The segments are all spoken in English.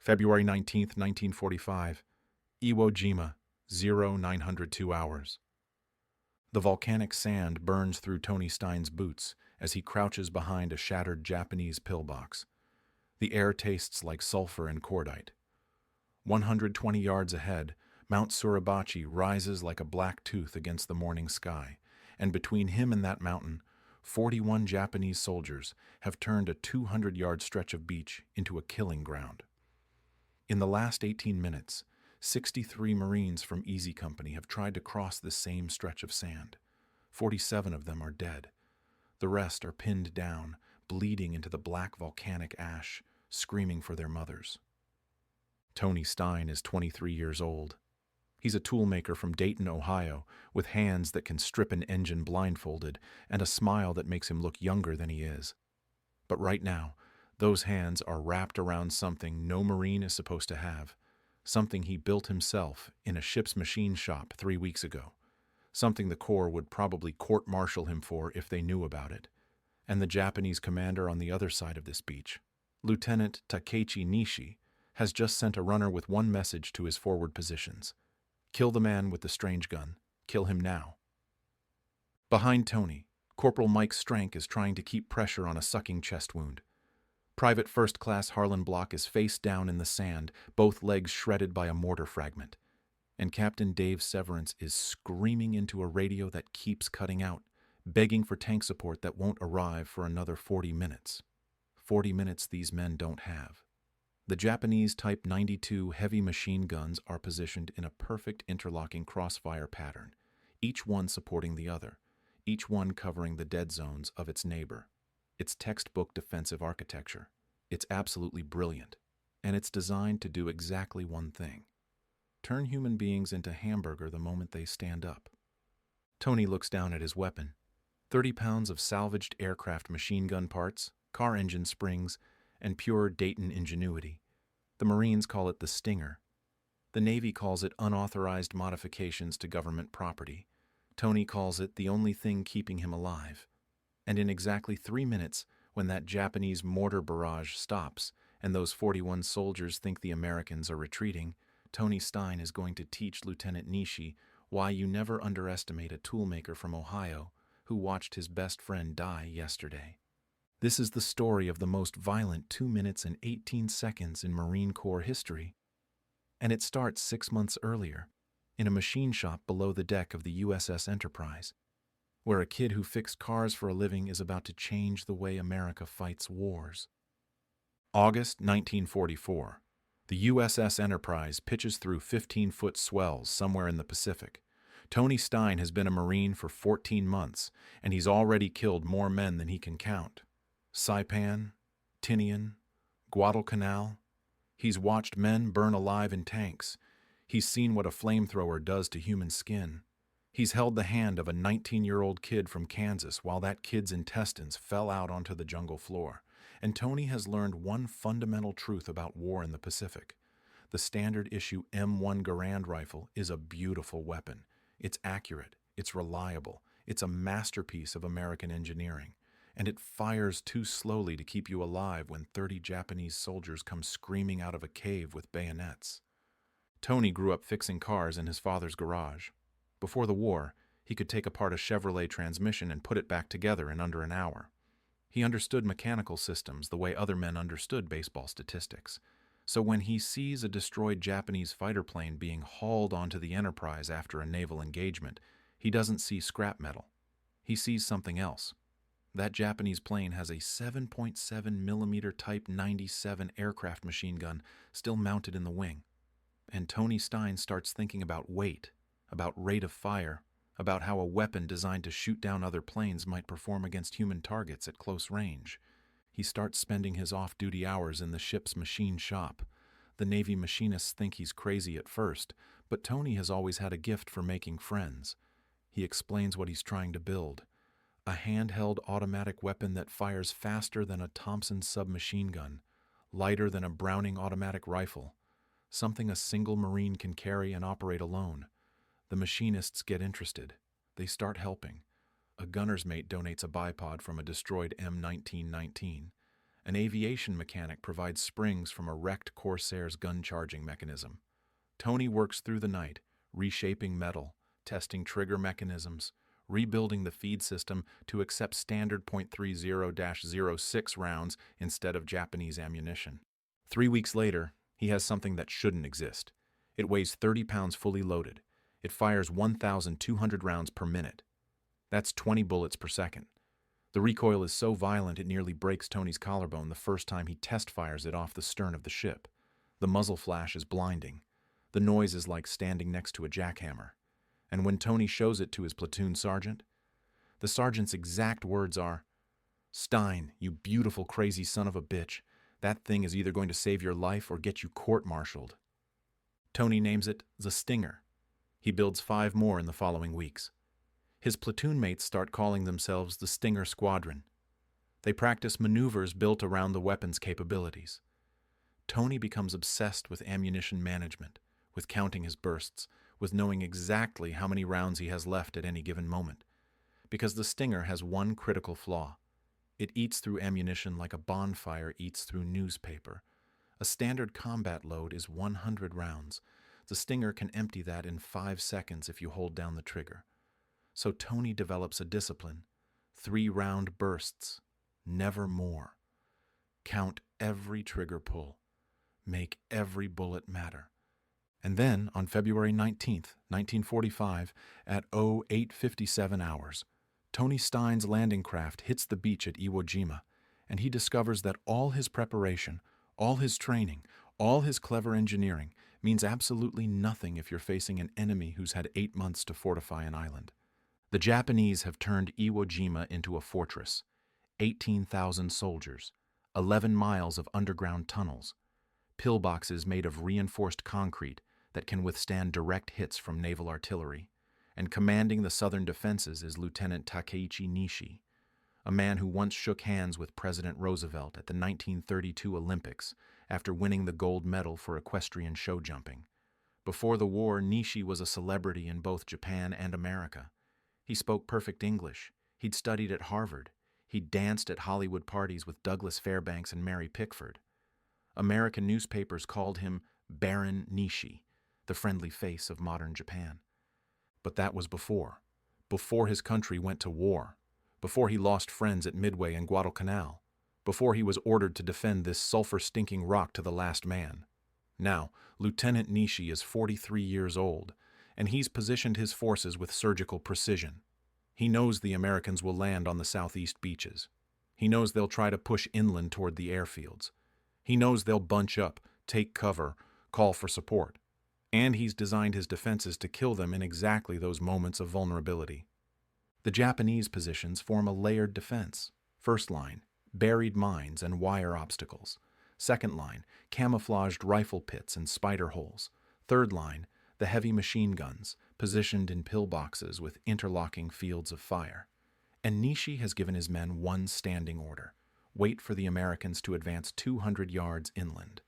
February 19th, 1945. Iwo Jima, 0902 hours. The volcanic sand burns through Tony Stein's boots as he crouches behind a shattered Japanese pillbox. The air tastes like sulfur and cordite. 120 yards ahead, Mount Suribachi rises like a black tooth against the morning sky, and between him and that mountain, 41 Japanese soldiers have turned a 200-yard stretch of beach into a killing ground. In the last 18 minutes, 63 Marines from Easy Company have tried to cross this same stretch of sand. 47 of them are dead. The rest are pinned down, bleeding into the black volcanic ash, screaming for their mothers. Tony Stein is 23 years old. He's a toolmaker from Dayton, Ohio, with hands that can strip an engine blindfolded and a smile that makes him look younger than he is. But right now, those hands are wrapped around something no Marine is supposed to have, something he built himself in a ship's machine shop 3 weeks ago, something the Corps would probably court-martial him for if they knew about it. And the Japanese commander on the other side of this beach, Lieutenant Takechi Nishi, has just sent a runner with one message to his forward positions. Kill the man with the strange gun. Kill him now. Behind Tony, Corporal Mike Strank is trying to keep pressure on a sucking chest wound. Private First Class Harlan Block is face down in the sand, both legs shredded by a mortar fragment. And Captain Dave Severance is screaming into a radio that keeps cutting out, begging for tank support that won't arrive for another 40 minutes. 40 minutes these men don't have. The Japanese Type 92 heavy machine guns are positioned in a perfect interlocking crossfire pattern, each one supporting the other, each one covering the dead zones of its neighbor. It's textbook defensive architecture. It's absolutely brilliant, and it's designed to do exactly one thing: turn human beings into hamburger the moment they stand up. Tony looks down at his weapon. 30 pounds of salvaged aircraft machine gun parts, car engine springs, and pure Dayton ingenuity. The Marines call it the Stinger. The Navy calls it unauthorized modifications to government property. Tony calls it the only thing keeping him alive. And in exactly 3 minutes, when that Japanese mortar barrage stops and those 41 soldiers think the Americans are retreating, Tony Stein is going to teach Lieutenant Nishi why you never underestimate a toolmaker from Ohio who watched his best friend die yesterday. This is the story of the most violent 2 minutes and 18 seconds in Marine Corps history. And it starts 6 months earlier, in a machine shop below the deck of the USS Enterprise, where a kid who fixed cars for a living is about to change the way America fights wars. August 1944. The USS Enterprise pitches through 15-foot swells somewhere in the Pacific. Tony Stein has been a Marine for 14 months, and he's already killed more men than he can count. Saipan, Tinian, Guadalcanal. He's watched men burn alive in tanks. He's seen what a flamethrower does to human skin. He's held the hand of a 19-year-old kid from Kansas while that kid's intestines fell out onto the jungle floor. And Tony has learned one fundamental truth about war in the Pacific. The standard issue M1 Garand rifle is a beautiful weapon. It's accurate, it's reliable, it's a masterpiece of American engineering. And it fires too slowly to keep you alive when 30 Japanese soldiers come screaming out of a cave with bayonets. Tony grew up fixing cars in his father's garage. Before the war, he could take apart a Chevrolet transmission and put it back together in under an hour. He understood mechanical systems the way other men understood baseball statistics. So when he sees a destroyed Japanese fighter plane being hauled onto the Enterprise after a naval engagement, he doesn't see scrap metal. He sees something else. That Japanese plane has a 7.7 millimeter Type 97 aircraft machine gun still mounted in the wing. And Tony Stein starts thinking about weight, about rate of fire, about how a weapon designed to shoot down other planes might perform against human targets at close range. He starts spending his off-duty hours in the ship's machine shop. The Navy machinists think he's crazy at first, but Tony has always had a gift for making friends. He explains what he's trying to build: a handheld automatic weapon that fires faster than a Thompson submachine gun, lighter than a Browning automatic rifle, something a single Marine can carry and operate alone. The machinists get interested. They start helping. A gunner's mate donates a bipod from a destroyed M1919, An aviation mechanic provides springs from a wrecked Corsair's gun-charging mechanism. Tony works through the night, reshaping metal, testing trigger mechanisms, rebuilding the feed system to accept standard .30-06 rounds instead of Japanese ammunition. 3 weeks later, he has something that shouldn't exist. It weighs 30 pounds fully loaded. It fires 1,200 rounds per minute. That's 20 bullets per second. The recoil is so violent it nearly breaks Tony's collarbone the first time he test fires it off the stern of the ship. The muzzle flash is blinding. The noise is like standing next to a jackhammer. And when Tony shows it to his platoon sergeant, the sergeant's exact words are, "Stein, you beautiful crazy son of a bitch. That thing is either going to save your life or get you court-martialed." Tony names it the Stinger. He builds 5 more in the following weeks. His platoon mates start calling themselves the Stinger Squadron. They practice maneuvers built around the weapon's capabilities. Tony becomes obsessed with ammunition management, with counting his bursts, with knowing exactly how many rounds he has left at any given moment. Because the Stinger has one critical flaw. It eats through ammunition like a bonfire eats through newspaper. A standard combat load is 100 rounds. The Stinger can empty that in 5 seconds if you hold down the trigger. So Tony develops a discipline. 3-round bursts. Never more. Count every trigger pull. Make every bullet matter. And then, on February 19th, 1945, at 08:57 hours, Tony Stein's landing craft hits the beach at Iwo Jima, and he discovers that all his preparation, all his training, all his clever engineering means absolutely nothing if you're facing an enemy who's had 8 months to fortify an island. The Japanese have turned Iwo Jima into a fortress. 18,000 soldiers, 11 miles of underground tunnels, pillboxes made of reinforced concrete that can withstand direct hits from naval artillery, and commanding the southern defenses is Lieutenant Takeichi Nishi, a man who once shook hands with President Roosevelt at the 1932 Olympics after winning the gold medal for equestrian show jumping. Before the war, Nishi was a celebrity in both Japan and America. He spoke perfect English. He'd studied at Harvard. He'd danced at Hollywood parties with Douglas Fairbanks and Mary Pickford. American newspapers called him Baron Nishi, the friendly face of modern Japan. But that was before his country went to war, before he lost friends at Midway and Guadalcanal, before he was ordered to defend this sulfur-stinking rock to the last man. Now, Lieutenant Nishi is 43 years old, and he's positioned his forces with surgical precision. He knows the Americans will land on the southeast beaches. He knows they'll try to push inland toward the airfields. He knows they'll bunch up, take cover, call for support. And he's designed his defenses to kill them in exactly those moments of vulnerability. The Japanese positions form a layered defense. First line, buried mines and wire obstacles. Second line, camouflaged rifle pits and spider holes. Third line, the heavy machine guns, positioned in pillboxes with interlocking fields of fire. And Nishi has given his men one standing order. Wait for the Americans to advance 200 yards inland.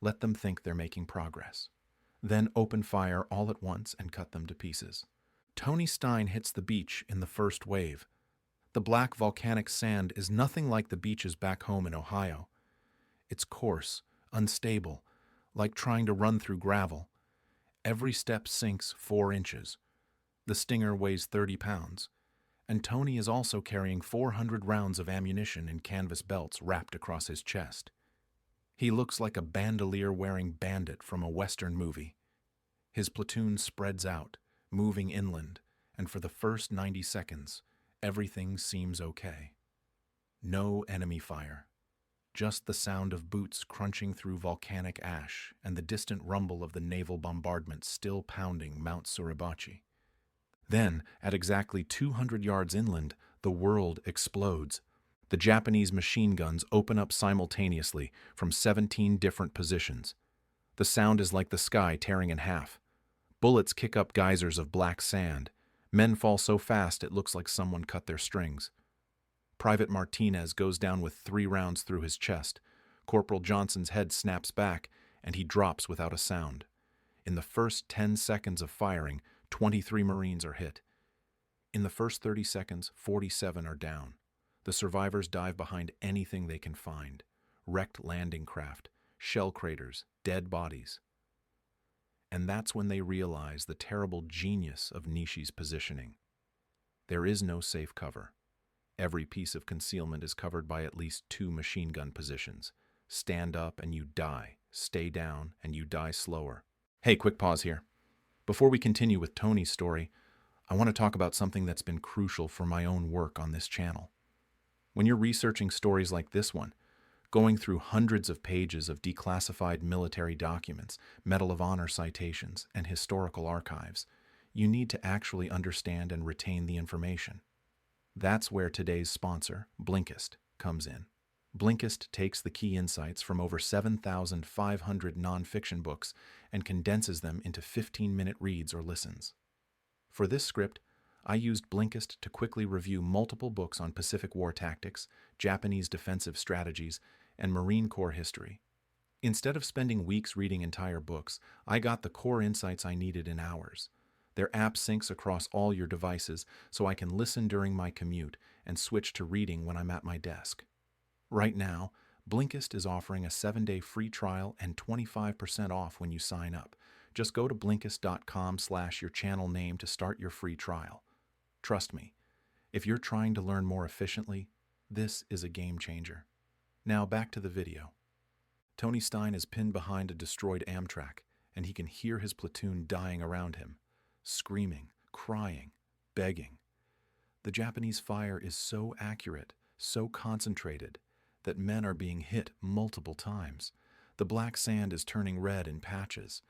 Let them think they're making progress. Then open fire all at once and cut them to pieces. Tony Stein hits the beach in the first wave. The black volcanic sand is nothing like the beaches back home in Ohio. It's coarse, unstable, like trying to run through gravel. Every step sinks 4 inches. The Stinger weighs 30 pounds. And Tony is also carrying 400 rounds of ammunition in canvas belts wrapped across his chest. He looks like a bandolier-wearing bandit from a Western movie. His platoon spreads out, moving inland, and for the first 90 seconds, everything seems okay. No enemy fire. Just the sound of boots crunching through volcanic ash and the distant rumble of the naval bombardment still pounding Mount Suribachi. Then, at exactly 200 yards inland, the world explodes. The Japanese machine guns open up simultaneously from 17 different positions. The sound is like the sky tearing in half. Bullets kick up geysers of black sand. Men fall so fast it looks like someone cut their strings. Private Martinez goes down with 3 rounds through his chest. Corporal Johnson's head snaps back, and he drops without a sound. In the first 10 seconds of firing, 23 Marines are hit. In the first 30 seconds, 47 are down. The survivors dive behind anything they can find. wrecked landing craft, shell craters, dead bodies. And that's when they realize the terrible genius of Nishi's positioning. There is no safe cover. Every piece of concealment is covered by at least 2 machine gun positions. Stand up and you die. Stay down and you die slower. Hey, quick pause here. Before we continue with Tony's story, I want to talk about something that's been crucial for my own work on this channel. When you're researching stories like this one, going through hundreds of pages of declassified military documents, Medal of Honor citations, and historical archives, you need to actually understand and retain the information. That's where today's sponsor, Blinkist, comes in. Blinkist takes the key insights from over 7,500 nonfiction books and condenses them into 15-minute reads or listens. For this script, I used Blinkist to quickly review multiple books on Pacific War tactics, Japanese defensive strategies, and Marine Corps history. Instead of spending weeks reading entire books, I got the core insights I needed in hours. Their app syncs across all your devices so I can listen during my commute and switch to reading when I'm at my desk. Right now, Blinkist is offering a 7-day free trial and 25% off when you sign up. Just go to Blinkist.com/your-channel-name to start your free trial. Trust me, if you're trying to learn more efficiently, this is a game changer. Now back to the video. Tony Stein is pinned behind a destroyed Amtrak, and he can hear his platoon dying around him, screaming, crying, begging. The Japanese fire is so accurate, so concentrated, that men are being hit multiple times. The black sand is turning red in patches,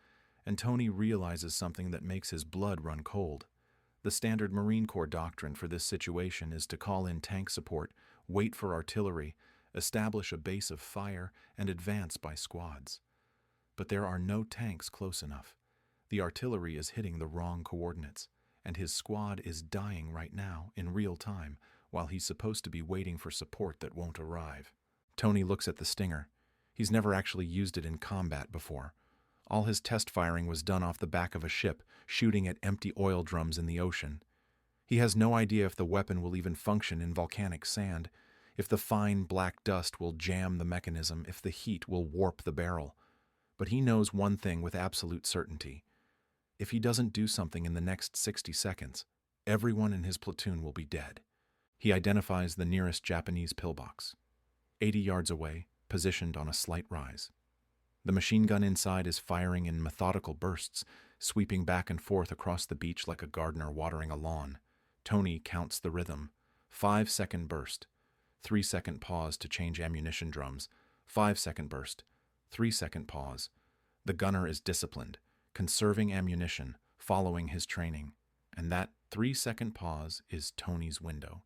and Tony realizes something that makes his blood run cold. The standard Marine Corps doctrine for this situation is to call in tank support, wait for artillery, establish a base of fire, and advance by squads. But there are no tanks close enough. The artillery is hitting the wrong coordinates, and his squad is dying right now in real time while he's supposed to be waiting for support that won't arrive. Tony looks at the Stinger. He's never actually used it in combat before. All his test firing was done off the back of a ship, shooting at empty oil drums in the ocean. He has no idea if the weapon will even function in volcanic sand, if the fine black dust will jam the mechanism, if the heat will warp the barrel. But he knows one thing with absolute certainty. If he doesn't do something in the next 60 seconds, everyone in his platoon will be dead. He identifies the nearest Japanese pillbox, 80 yards away, positioned on a slight rise. The machine gun inside is firing in methodical bursts, sweeping back and forth across the beach like a gardener watering a lawn. Tony counts the rhythm. 5-second burst. 3-second pause to change ammunition drums. 5-second burst. 3-second pause. The gunner is disciplined, conserving ammunition, following his training. And that 3-second pause is Tony's window.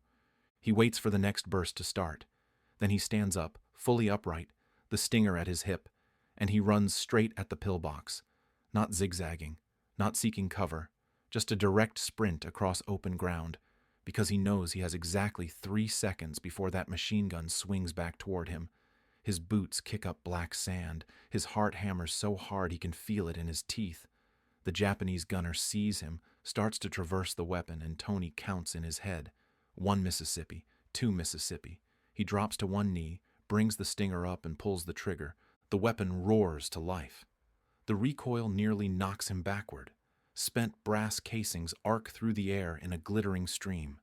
He waits for the next burst to start. Then he stands up, fully upright, the Stinger at his hip, and he runs straight at the pillbox, not zigzagging, not seeking cover, just a direct sprint across open ground, because he knows he has exactly 3 seconds before that machine gun swings back toward him. His boots kick up black sand, his heart hammers so hard he can feel it in his teeth. The Japanese gunner sees him, starts to traverse the weapon, and Tony counts in his head. 1 Mississippi, 2 Mississippi. He drops to one knee, brings the Stinger up and pulls the trigger. The weapon roars to life. The recoil nearly knocks him backward. Spent brass casings arc through the air in a glittering stream.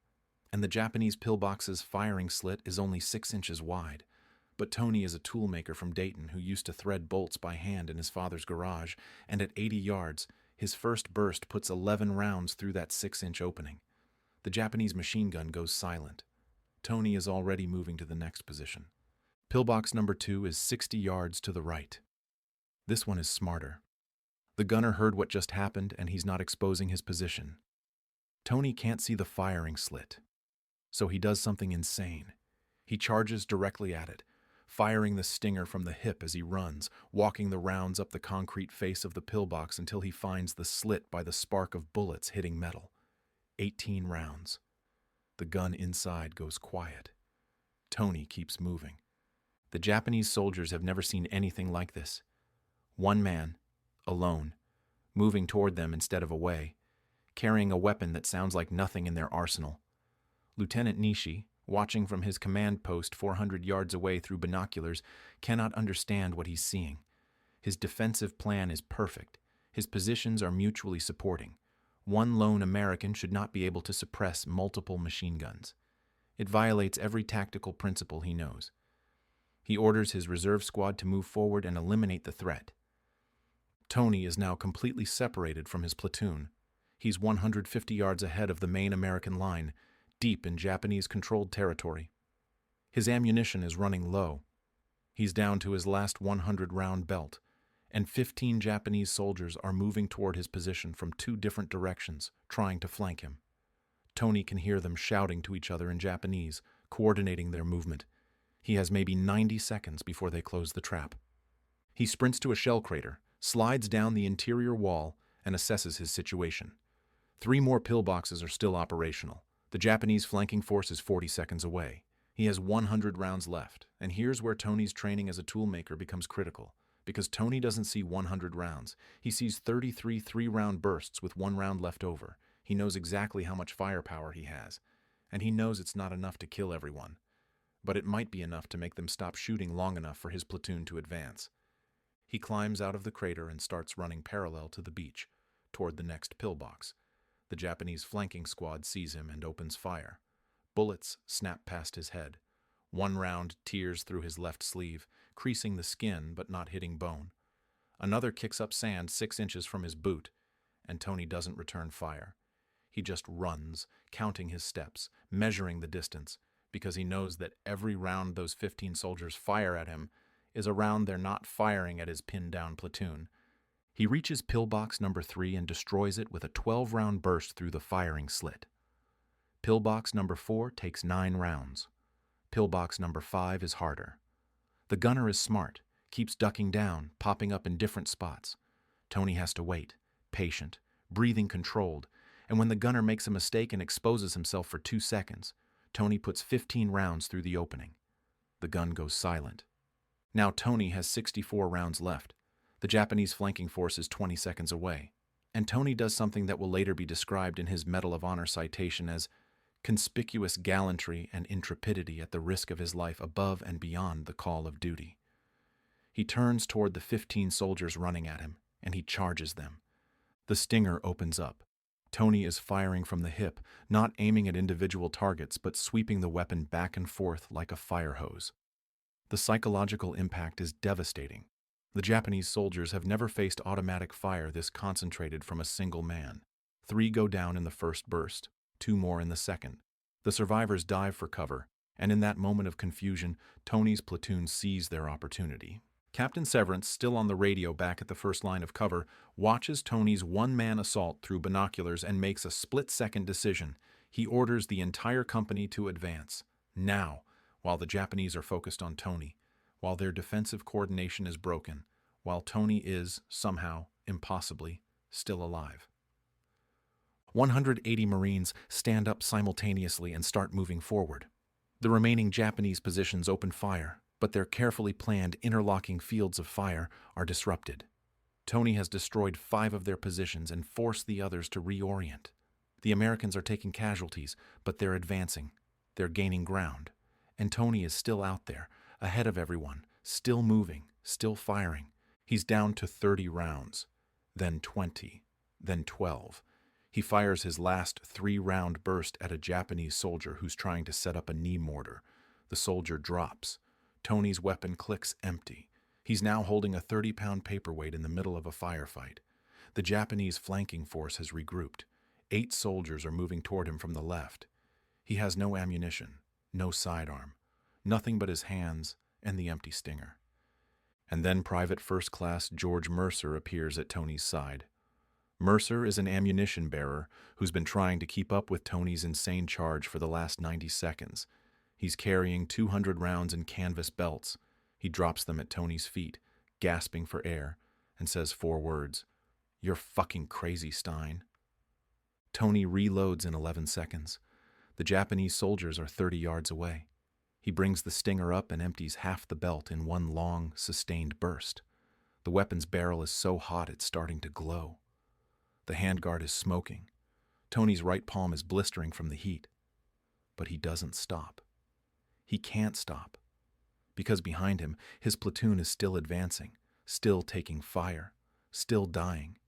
And the Japanese pillbox's firing slit is only 6 inches wide. But Tony is a toolmaker from Dayton who used to thread bolts by hand in his father's garage, and at 80 yards, his first burst puts 11 rounds through that 6-inch opening. The Japanese machine gun goes silent. Tony is already moving to the next position. Pillbox number 2 is 60 yards to the right. This one is smarter. The gunner heard what just happened, and he's not exposing his position. Tony can't see the firing slit, so he does something insane. He charges directly at it, firing the Stinger from the hip as he runs, walking the rounds up the concrete face of the pillbox until he finds the slit by the spark of bullets hitting metal. 18 rounds. The gun inside goes quiet. Tony keeps moving. The Japanese soldiers have never seen anything like this. One man, alone, moving toward them instead of away, carrying a weapon that sounds like nothing in their arsenal. Lieutenant Nishi, watching from his command post 400 yards away through binoculars, cannot understand what he's seeing. His defensive plan is perfect. His positions are mutually supporting. One lone American should not be able to suppress multiple machine guns. It violates every tactical principle he knows. He orders his reserve squad to move forward and eliminate the threat. Tony is now completely separated from his platoon. He's 150 yards ahead of the main American line, deep in Japanese-controlled territory. His ammunition is running low. He's down to his last 100-round belt, and 15 Japanese soldiers are moving toward his position from 2 different directions, trying to flank him. Tony can hear them shouting to each other in Japanese, coordinating their movement. He has maybe 90 seconds before they close the trap. He sprints to a shell crater, slides down the interior wall, and assesses his situation. 3 more pillboxes are still operational. The Japanese flanking force is 40 seconds away. He has 100 rounds left, and here's where Tony's training as a toolmaker becomes critical. Because Tony doesn't see 100 rounds. He sees 33 3-round bursts with 1 round left over. He knows exactly how much firepower he has, and he knows it's not enough to kill everyone. But it might be enough to make them stop shooting long enough for his platoon to advance. He climbs out of the crater and starts running parallel to the beach, toward the next pillbox. The Japanese flanking squad sees him and opens fire. Bullets snap past his head. 1 round tears through his left sleeve, creasing the skin but not hitting bone. Another kicks up sand 6 inches from his boot, and Tony doesn't return fire. He just runs, counting his steps, measuring the distance, because he knows that every round those 15 soldiers fire at him is a round they're not firing at his pinned-down platoon. He reaches pillbox number 3 and destroys it with a 12-round burst through the firing slit. Pillbox number 4 takes 9 rounds. Pillbox number 5 is harder. The gunner is smart, keeps ducking down, popping up in different spots. Tony has to wait, patient, breathing controlled, and when the gunner makes a mistake and exposes himself for 2 seconds, Tony puts 15 rounds through the opening. The gun goes silent. Now Tony has 64 rounds left. The Japanese flanking force is 20 seconds away. And Tony does something that will later be described in his Medal of Honor citation as conspicuous gallantry and intrepidity at the risk of his life above and beyond the call of duty. He turns toward the 15 soldiers running at him, and he charges them. The stinger opens up. Tony is firing from the hip, not aiming at individual targets, but sweeping the weapon back and forth like a fire hose. The psychological impact is devastating. The Japanese soldiers have never faced automatic fire this concentrated from a single man. 3 go down in the first burst, 2 more in the second. The survivors dive for cover, and in that moment of confusion, Tony's platoon sees their opportunity. Captain Severance, still on the radio back at the first line of cover, watches Tony's one-man assault through binoculars and makes a split-second decision. He orders the entire company to advance, now, while the Japanese are focused on Tony, while their defensive coordination is broken, while Tony is, somehow, impossibly, still alive. 180 Marines stand up simultaneously and start moving forward. The remaining Japanese positions open fire, but their carefully planned interlocking fields of fire are disrupted. Tony has destroyed 5 of their positions and forced the others to reorient. The Americans are taking casualties, but they're advancing. They're gaining ground. And Tony is still out there, ahead of everyone, still moving, still firing. He's down to 30 rounds, then 20, then 12. He fires his last 3-round burst at a Japanese soldier who's trying to set up a knee mortar. The soldier drops. Tony's weapon clicks empty. He's now holding a 30-pound paperweight in the middle of a firefight. The Japanese flanking force has regrouped. 8 soldiers are moving toward him from the left. He has no ammunition, no sidearm, nothing but his hands and the empty stinger. And then Private First Class George Mercer appears at Tony's side. Mercer is an ammunition bearer who's been trying to keep up with Tony's insane charge for the last 90 seconds. He's carrying 200 rounds in canvas belts. He drops them at Tony's feet, gasping for air, and says 4 words. "You're fucking crazy, Stein." Tony reloads in 11 seconds. The Japanese soldiers are 30 yards away. He brings the stinger up and empties half the belt in one long, sustained burst. The weapon's barrel is so hot it's starting to glow. The handguard is smoking. Tony's right palm is blistering from the heat. But he doesn't stop. He can't stop, because behind him, his platoon is still advancing, still taking fire, still dying.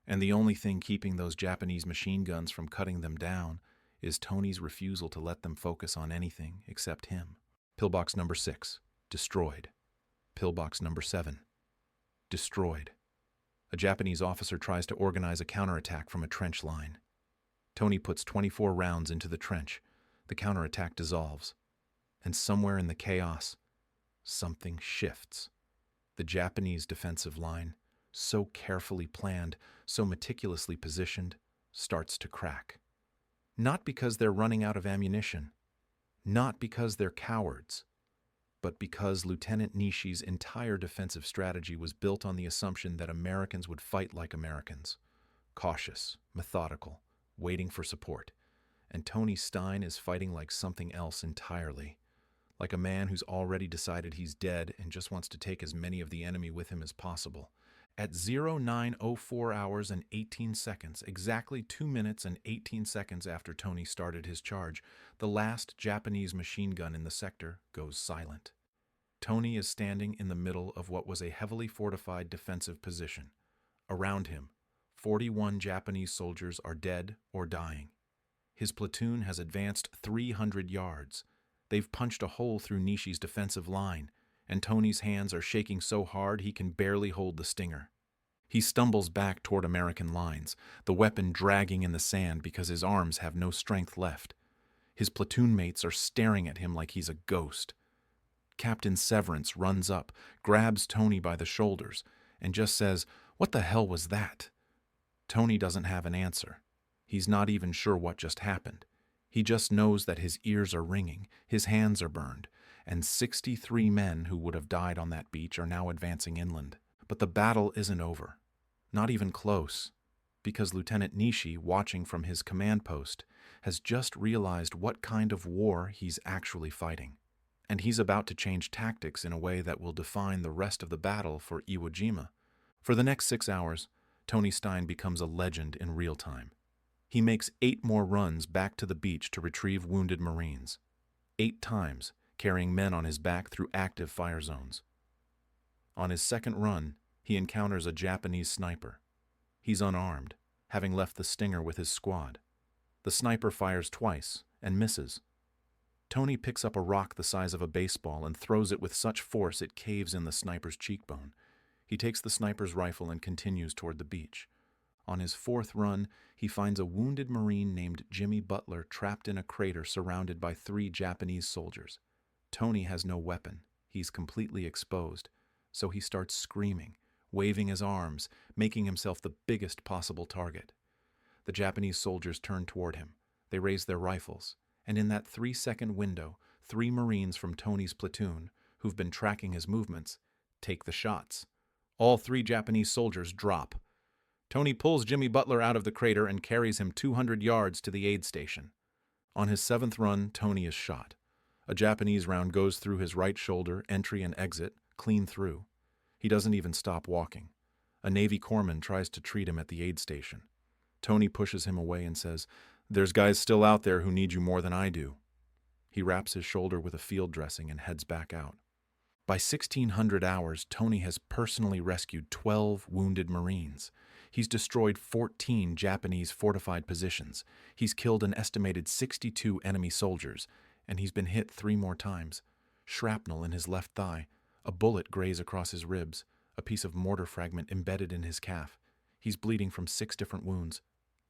And the only thing keeping those Japanese machine guns from cutting them down is Tony's refusal to let them focus on anything except him. Pillbox number 6, destroyed. Pillbox number 7, destroyed. A Japanese officer tries to organize a counterattack from a trench line. Tony puts 24 rounds into the trench. The counterattack dissolves. And somewhere in the chaos, something shifts. The Japanese defensive line, so carefully planned, so meticulously positioned, starts to crack. Not because they're running out of ammunition, not because they're cowards, but because Lieutenant Nishi's entire defensive strategy was built on the assumption that Americans would fight like Americans, cautious, methodical, waiting for support. And Tony Stein is fighting like something else entirely, like a man who's already decided he's dead and just wants to take as many of the enemy with him as possible. At 0904 hours and 18 seconds, exactly 2 minutes and 18 seconds after Tony started his charge, the last Japanese machine gun in the sector goes silent. Tony is standing in the middle of what was a heavily fortified defensive position. Around him, 41 Japanese soldiers are dead or dying. His platoon has advanced 300 yards. They've punched a hole through Nishi's defensive line, and Tony's hands are shaking so hard he can barely hold the stinger. He stumbles back toward American lines, the weapon dragging in the sand because his arms have no strength left. His platoon mates are staring at him like he's a ghost. Captain Severance runs up, grabs Tony by the shoulders, and just says, "What the hell was that?" Tony doesn't have an answer. He's not even sure what just happened. He just knows that his ears are ringing, his hands are burned, and 63 men who would have died on that beach are now advancing inland. But the battle isn't over. Not even close, because Lieutenant Nishi, watching from his command post, has just realized what kind of war he's actually fighting. And he's about to change tactics in a way that will define the rest of the battle for Iwo Jima. For the next 6 hours, Tony Stein becomes a legend in real time. He makes 8 more runs back to the beach to retrieve wounded Marines. 8 times, carrying men on his back through active fire zones. On his second run, he encounters a Japanese sniper. He's unarmed, having left the stinger with his squad. The sniper fires twice and misses. Tony picks up a rock the size of a baseball and throws it with such force it caves in the sniper's cheekbone. He takes the sniper's rifle and continues toward the beach. On his 4th run, he finds a wounded Marine named Jimmy Butler trapped in a crater surrounded by 3 Japanese soldiers. Tony has no weapon. He's completely exposed, so he starts screaming, waving his arms, making himself the biggest possible target. The Japanese soldiers turn toward him. They raise their rifles, and in that 3-second window, 3 Marines from Tony's platoon, who've been tracking his movements, take the shots. All 3 Japanese soldiers drop. Tony pulls Jimmy Butler out of the crater and carries him 200 yards to the aid station. On his 7th run, Tony is shot. A Japanese round goes through his right shoulder, entry and exit, clean through. He doesn't even stop walking. A Navy corpsman tries to treat him at the aid station. Tony pushes him away and says, "There's guys still out there who need you more than I do." He wraps his shoulder with a field dressing and heads back out. By 1600 hours, Tony has personally rescued 12 wounded Marines. He's destroyed 14 Japanese fortified positions. He's killed an estimated 62 enemy soldiers, and he's been hit 3 more times. Shrapnel in his left thigh, a bullet graze across his ribs, a piece of mortar fragment embedded in his calf. He's bleeding from 6 different wounds,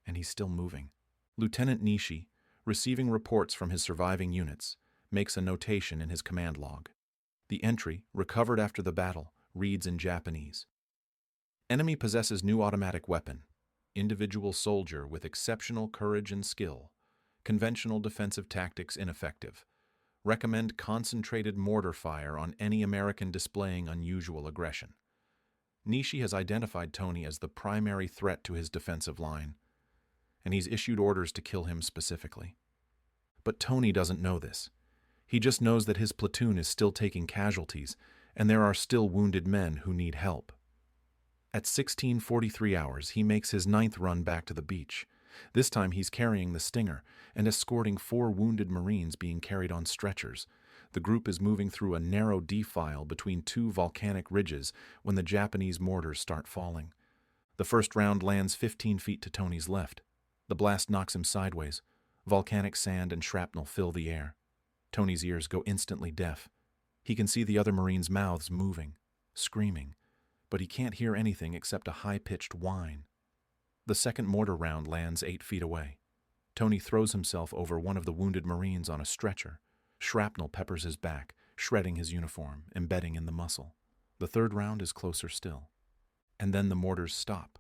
and he's still moving. Lieutenant Nishi, receiving reports from his surviving units, makes a notation in his command log. The entry, recovered after the battle, reads in Japanese. Enemy possesses new automatic weapon. Individual soldier with exceptional courage and skill. Conventional defensive tactics ineffective. Recommend concentrated mortar fire on any American displaying unusual aggression. Nishi has identified Tony as the primary threat to his defensive line, and he's issued orders to kill him specifically. But Tony doesn't know this. He just knows that his platoon is still taking casualties, and there are still wounded men who need help. At 1643 hours, he makes his 9th run back to the beach. This time he's carrying the stinger and escorting 4 wounded Marines being carried on stretchers. The group is moving through a narrow defile between two volcanic ridges when the Japanese mortars start falling. The first round lands 15 feet to Tony's left. The blast knocks him sideways. Volcanic sand and shrapnel fill the air. Tony's ears go instantly deaf. He can see the other Marines' mouths moving, screaming, but he can't hear anything except a high-pitched whine. The second mortar round lands 8 feet away. Tony throws himself over one of the wounded Marines on a stretcher. Shrapnel peppers his back, shredding his uniform, embedding in the muscle. The third round is closer still. And then the mortars stop.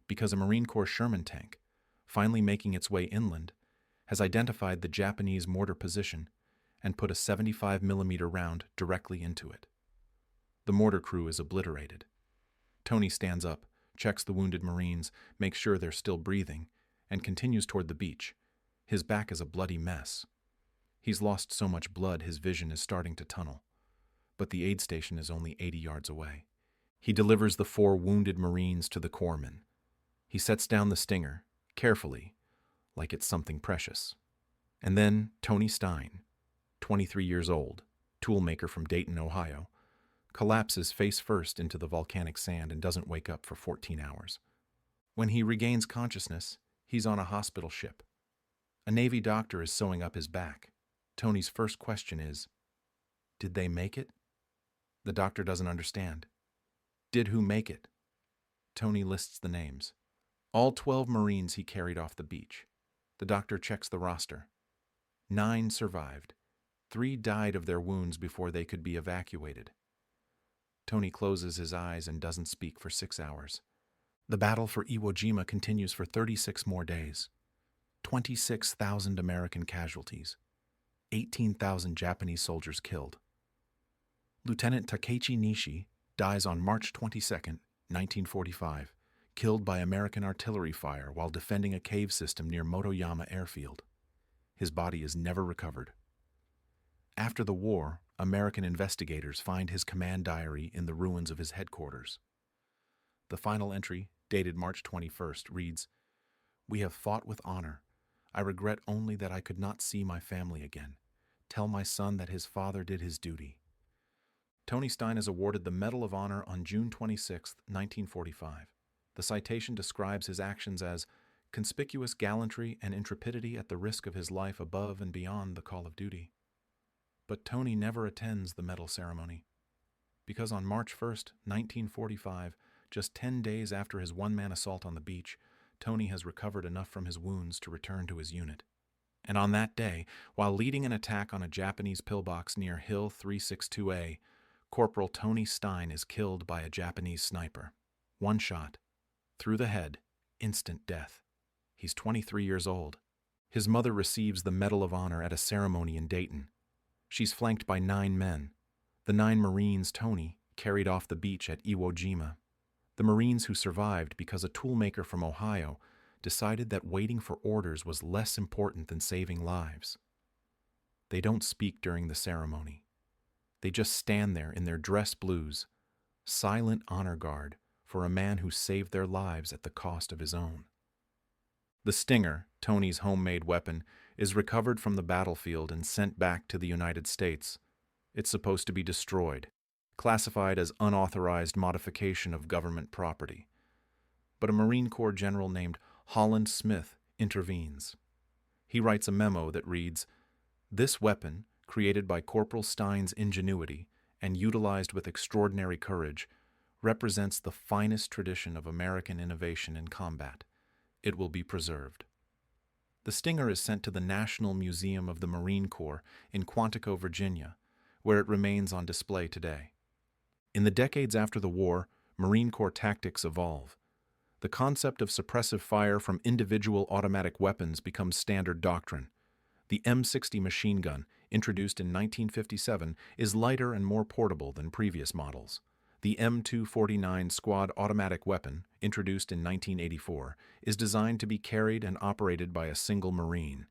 Because a Marine Corps Sherman tank, finally making its way inland, has identified the Japanese mortar position and put a 75mm round directly into it. The mortar crew is obliterated. Tony stands up, checks the wounded Marines, makes sure they're still breathing, and continues toward the beach. His back is a bloody mess. He's lost so much blood his vision is starting to tunnel. But the aid station is only 80 yards away. He delivers the 4 wounded Marines to the corpsman. He sets down the stinger, carefully, like it's something precious. And then Tony Stein, 23 years old, toolmaker from Dayton, Ohio, collapses face first into the volcanic sand and doesn't wake up for 14 hours. When he regains consciousness, he's on a hospital ship. A Navy doctor is sewing up his back. Tony's first question is, "Did they make it?" The doctor doesn't understand. "Did who make it?" Tony lists the names. All 12 Marines he carried off the beach. The doctor checks the roster. 9 survived. 3 died of their wounds before they could be evacuated. Tony closes his eyes and doesn't speak for 6 hours. The battle for Iwo Jima continues for 36 more days. 26,000 American casualties. 18,000 Japanese soldiers killed. Lieutenant Takechi Nishi dies on March 22, 1945, killed by American artillery fire while defending a cave system near Motoyama Airfield. His body is never recovered. After the war, American investigators find his command diary in the ruins of his headquarters. The final entry, dated March 21st, reads, "We have fought with honor. I regret only that I could not see my family again. Tell my son that his father did his duty." Tony Stein is awarded the Medal of Honor on June 26, 1945. The citation describes his actions as conspicuous gallantry and intrepidity at the risk of his life above and beyond the call of duty. But Tony never attends the medal ceremony, because on March 1, 1945, just 10 days after his one-man assault on the beach, Tony has recovered enough from his wounds to return to his unit. And on that day, while leading an attack on a Japanese pillbox near Hill 362A, Corporal Tony Stein is killed by a Japanese sniper. One shot, through the head, instant death. He's 23 years old. His mother receives the Medal of Honor at a ceremony in Dayton. She's flanked by 9 men. The 9 Marines Tony carried off the beach at Iwo Jima. The Marines who survived because a toolmaker from Ohio decided that waiting for orders was less important than saving lives. They don't speak during the ceremony. They just stand there in their dress blues, silent honor guard for a man who saved their lives at the cost of his own. The Stinger, Tony's homemade weapon, is recovered from the battlefield and sent back to the United States. It's supposed to be destroyed, classified as unauthorized modification of government property. But a Marine Corps general named Holland Smith intervenes. He writes a memo that reads, "This weapon, created by Corporal Stein's ingenuity and utilized with extraordinary courage, represents the finest tradition of American innovation in combat. It will be preserved." The Stinger is sent to the National Museum of the Marine Corps in Quantico, Virginia, where it remains on display today. In the decades after the war, Marine Corps tactics evolve. The concept of suppressive fire from individual automatic weapons becomes standard doctrine. The M60 machine gun, introduced in 1957, is lighter and more portable than previous models. The M249 squad automatic weapon, introduced in 1984, is designed to be carried and operated by a single Marine.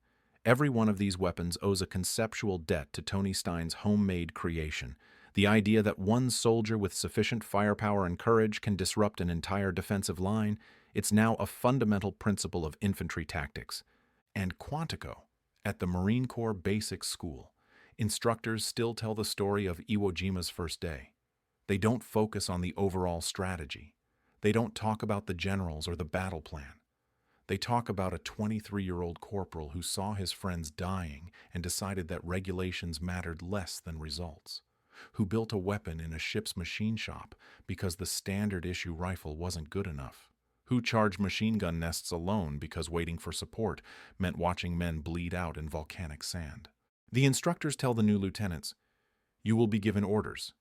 Every one of these weapons owes a conceptual debt to Tony Stein's homemade creation. The idea that one soldier with sufficient firepower and courage can disrupt an entire defensive line, it's now a fundamental principle of infantry tactics. And Quantico, at the Marine Corps Basic School, Instructors still tell the story of Iwo Jima's first day. They don't focus on the overall strategy. They don't talk about the generals or the battle plan. They talk about a 23-year-old corporal who saw his friends dying and decided that regulations mattered less than results, who built a weapon in a ship's machine shop because the standard-issue rifle wasn't good enough, who charged machine gun nests alone because waiting for support meant watching men bleed out in volcanic sand. The instructors tell the new lieutenants, "You will be given orders.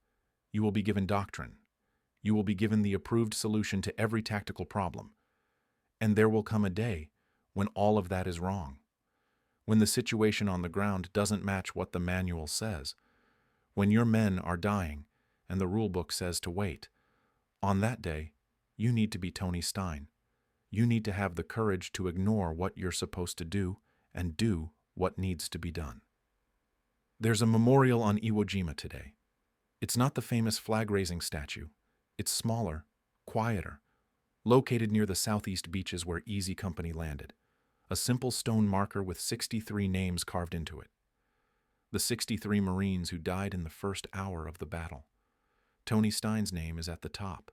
You will be given doctrine. You will be given the approved solution to every tactical problem. And there will come a day when all of that is wrong, when the situation on the ground doesn't match what the manual says, when your men are dying and the rulebook says to wait. On that day, you need to be Tony Stein. You need to have the courage to ignore what you're supposed to do and do what needs to be done." There's a memorial on Iwo Jima today. It's not the famous flag-raising statue. It's smaller, quieter, located near the southeast beaches where Easy Company landed. A simple stone marker with 63 names carved into it. The 63 Marines who died in the first hour of the battle. Tony Stein's name is at the top,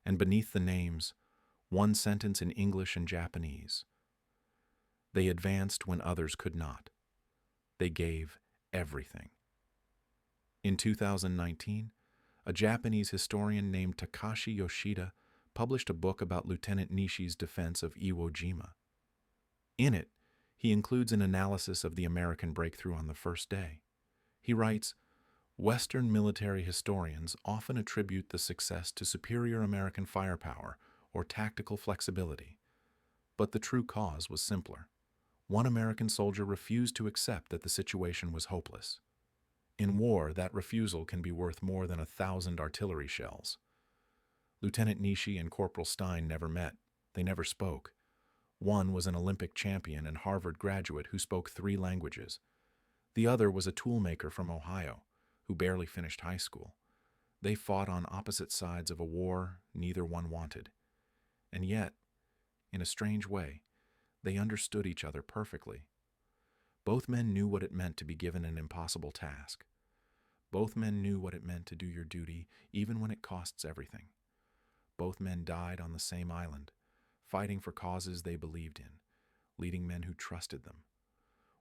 and beneath the names, one sentence in English and Japanese. They advanced when others could not. They gave everything. In 2019, a Japanese historian named Takashi Yoshida published a book about Lieutenant Nishi's defense of Iwo Jima. In it, he includes an analysis of the American breakthrough on the first day. He writes, "Western military historians often attribute the success to superior American firepower or tactical flexibility, but the true cause was simpler. One American soldier refused to accept that the situation was hopeless. In war, that refusal can be worth more than 1,000 artillery shells." Lieutenant Nishi and Corporal Stein never met. They never spoke. One was an Olympic champion and Harvard graduate who spoke 3 languages. The other was a toolmaker from Ohio who barely finished high school. They fought on opposite sides of a war neither one wanted. And yet, in a strange way, they understood each other perfectly. Both men knew what it meant to be given an impossible task. Both men knew what it meant to do your duty even when it costs everything. Both men died on the same island, fighting for causes they believed in, leading men who trusted them.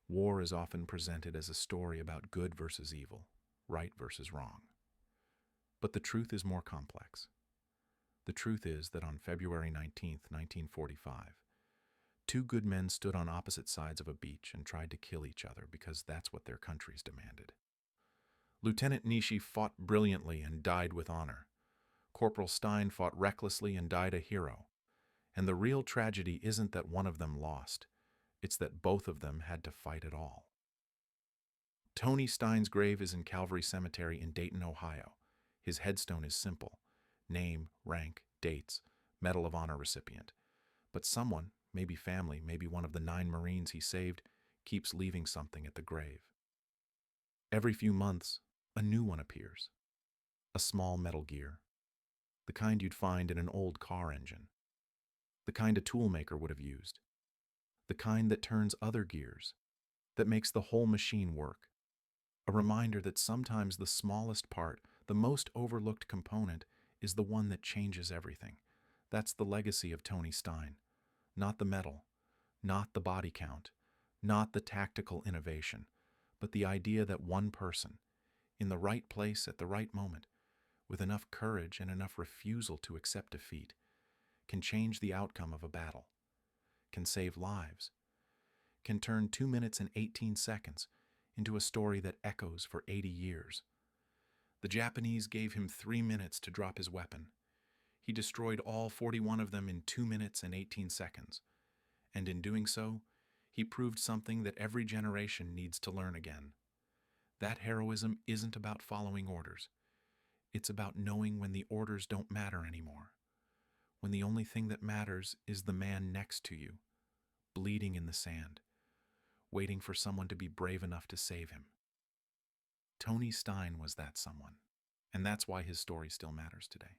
War is often presented as a story about good versus evil, right versus wrong. But the truth is more complex. The truth is that on February 19th, 1945, 2 good men stood on opposite sides of a beach and tried to kill each other because that's what their countries demanded. Lieutenant Nishi fought brilliantly and died with honor. Corporal Stein fought recklessly and died a hero. And the real tragedy isn't that one of them lost. It's that both of them had to fight it all. Tony Stein's grave is in Calvary Cemetery in Dayton, Ohio. His headstone is simple. Name, rank, dates, Medal of Honor recipient. But someone, maybe family, maybe one of the 9 Marines he saved, keeps leaving something at the grave. Every few months, a new one appears. A small metal gear. The kind you'd find in an old car engine. The kind a toolmaker would have used. The kind that turns other gears, that makes the whole machine work. A reminder that sometimes the smallest part, the most overlooked component, is the one that changes everything. That's the legacy of Tony Stein. Not the metal, not the body count, not the tactical innovation, but the idea that one person, in the right place at the right moment, with enough courage and enough refusal to accept defeat, can change the outcome of a battle, can save lives, can turn 2 minutes and 18 seconds into a story that echoes for 80 years. The Japanese gave him 3 minutes to drop his weapon. He destroyed all 41 of them in 2 minutes and 18 seconds. And in doing so, he proved something that every generation needs to learn again. That heroism isn't about following orders. It's about knowing when the orders don't matter anymore. When the only thing that matters is the man next to you, bleeding in the sand, waiting for someone to be brave enough to save him. Tony Stein was that someone, and that's why his story still matters today.